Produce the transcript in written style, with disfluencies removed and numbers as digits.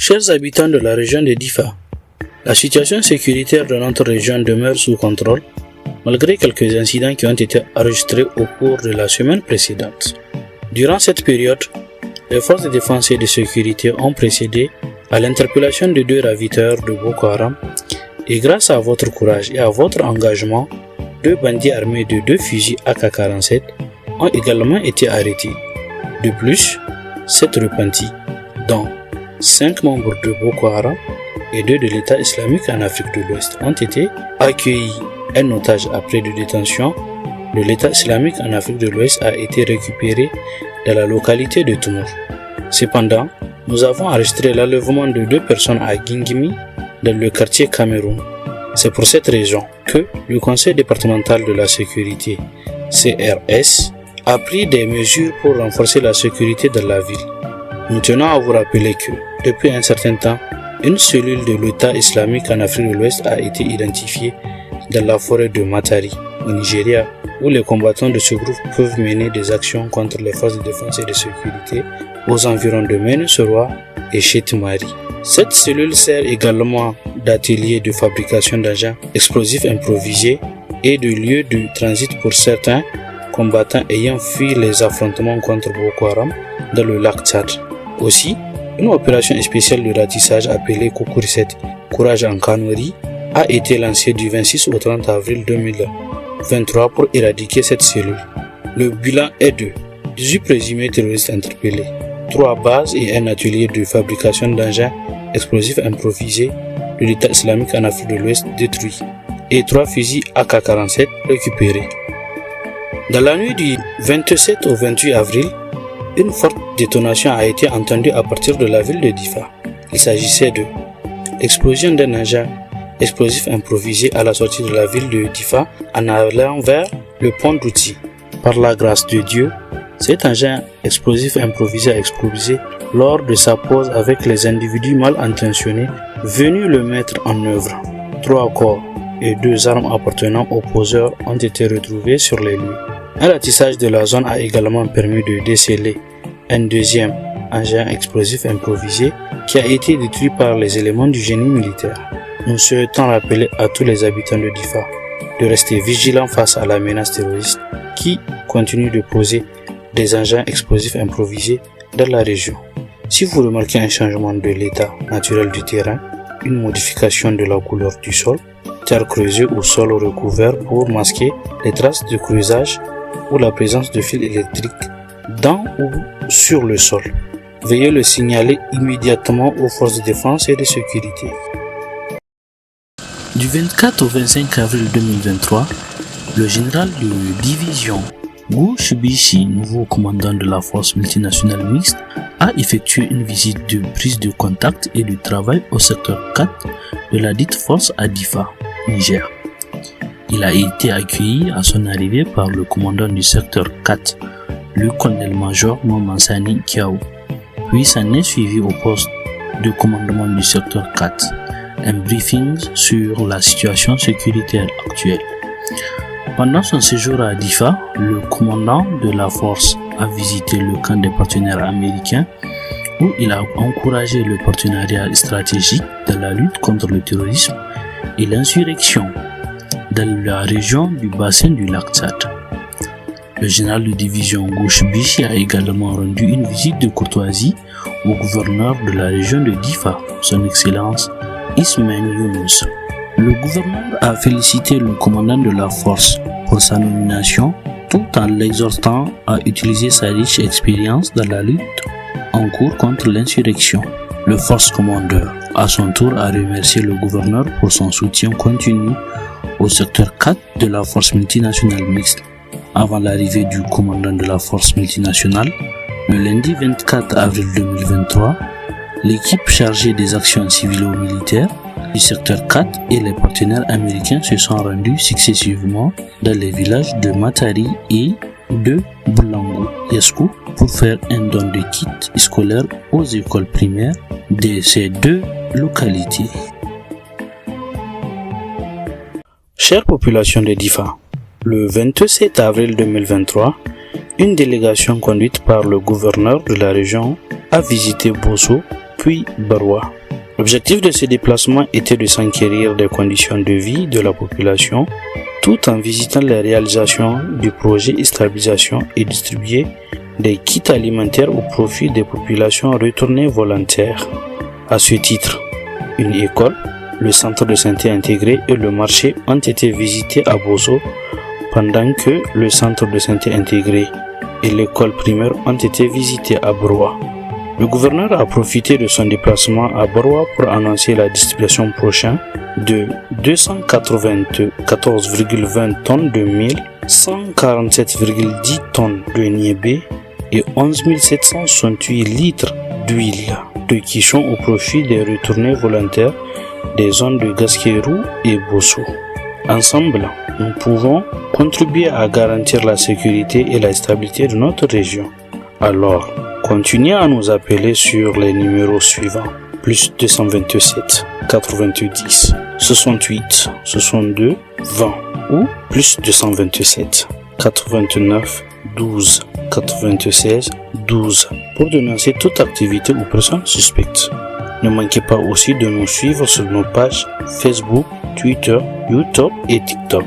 Chers habitants de la région de Difa, la situation sécuritaire de notre région demeure sous contrôle, malgré quelques incidents qui ont été enregistrés au cours de la semaine précédente. Durant cette période, les forces de défense et de sécurité ont procédé à l'interpellation de 2 raviteurs de Boko Haram et grâce à votre courage et à votre engagement, 2 bandits armés de 2 fusils AK-47 ont également été arrêtés. De plus, 7 repentis, dont 5 membres de Boko Haram et 2 de l'État islamique en Afrique de l'Ouest ont été accueillis. Un otage après de détention de l'État islamique en Afrique de l'Ouest a été récupéré dans la localité de Toumour. Cependant, nous avons enregistré l'enlèvement de 2 personnes à Gingimi dans le quartier Cameroun. C'est pour cette raison que le Conseil départemental de la sécurité, CRS, a pris des mesures pour renforcer la sécurité dans la ville. Nous tenons à vous rappeler que, depuis un certain temps, une cellule de l'État islamique en Afrique de l'Ouest a été identifiée dans la forêt de Matari, au Nigeria, où les combattants de ce groupe peuvent mener des actions contre les forces de défense et de sécurité aux environs de Ménesoroa et Chetimari. Cette cellule sert également d'atelier de fabrication d'engins explosifs improvisés et de lieu de transit pour certains combattants ayant fui les affrontements contre Boko Haram dans le lac Tchad. Aussi, une opération spéciale de ratissage appelée Koukourisset, Courage en Kanouari, a été lancée du 26 au 30 avril 2023 pour éradiquer cette cellule. Le bilan est de 18 présumés terroristes interpellés, 3 bases et un atelier de fabrication d'engins explosifs improvisés de l'État islamique en Afrique de l'Ouest détruits et 3 fusils AK-47 récupérés. Dans la nuit du 27 au 28 avril, une forte détonation a été entendue à partir de la ville de Difa. Il s'agissait de l'explosion d'un engin explosif improvisé à la sortie de la ville de Difa en allant vers le pont d'Outi. Par la grâce de Dieu, cet engin explosif improvisé a explosé lors de sa pause avec les individus mal intentionnés venus le mettre en œuvre. 3 corps et 2 armes appartenant aux poseurs ont été retrouvés sur les lieux. Un ratissage de la zone a également permis de déceler un deuxième engin explosif improvisé qui a été détruit par les éléments du génie militaire. Nous souhaitons rappeler à tous les habitants de Difa de rester vigilants face à la menace terroriste qui continue de poser des engins explosifs improvisés dans la région. Si vous remarquez un changement de l'état naturel du terrain, une modification de la couleur du sol, terre creusée ou sol recouvert pour masquer les traces de creusage ou la présence de fils électriques dans ou sur le sol, veuillez le signaler immédiatement aux forces de défense et de sécurité. Du 24 au 25 avril 2023, le général de division Gu Shibishi, nouveau commandant de la force multinationale mixte, a effectué une visite de prise de contact et de travail au secteur 4 de la dite force à Difa, Niger. Il a été accueilli à son arrivée par le commandant du secteur 4, le colonel-major Mamansani Kiao, puis s'en est suivi au poste de commandement du secteur 4. Un briefing sur la situation sécuritaire actuelle. Pendant son séjour à Difa, le commandant de la force a visité le camp des partenaires américains où il a encouragé le partenariat stratégique dans la lutte contre le terrorisme et l'insurrection dans la région du bassin du lac Tchad. Le général de division Gu Bichi a également rendu une visite de courtoisie au gouverneur de la région de Difa, son excellence Ismaël Younous. Le gouverneur a félicité le commandant de la force pour sa nomination tout en l'exhortant à utiliser sa riche expérience dans la lutte en cours contre l'insurrection. Le force commandeur, à son tour, a remercié le gouverneur pour son soutien continu au secteur 4 de la force multinationale mixte. Avant l'arrivée du commandant de la force multinationale, le lundi 24 avril 2023, l'équipe chargée des actions civilo-militaires du secteur 4 et les partenaires américains se sont rendus successivement dans les villages de Matari et de Boulango Yeskou pour faire un don de kits scolaires aux écoles primaires de ces 2 localités. Chère population de Difa, le 27 avril 2023, une délégation conduite par le gouverneur de la région a visité Bosso puis Barwa. L'objectif de ces déplacements était de s'enquérir des conditions de vie de la population tout en visitant les réalisations du projet stabilisation et distribuer des kits alimentaires au profit des populations retournées volontaires. À ce titre, une école, le centre de santé intégré et le marché ont été visités à Bosso pendant que le centre de santé intégré et l'école primaire ont été visités à Barwa. Le gouverneur a profité de son déplacement à Barwa pour annoncer la distribution prochaine de 294,20 tonnes de mil, 147,10 tonnes de niébé et 11 768 litres d'huile de quichon au profit des retournés volontaires des zones de Gasquerou et Bosso. Ensemble, nous pouvons contribuer à garantir la sécurité et la stabilité de notre région. Alors, continuez à nous appeler sur les numéros suivants: plus 227 90 68 62 20 ou plus 227 89 12 96 12 pour dénoncer toute activité ou personne suspecte. Ne manquez pas aussi de nous suivre sur nos pages Facebook, Twitter, YouTube et TikTok.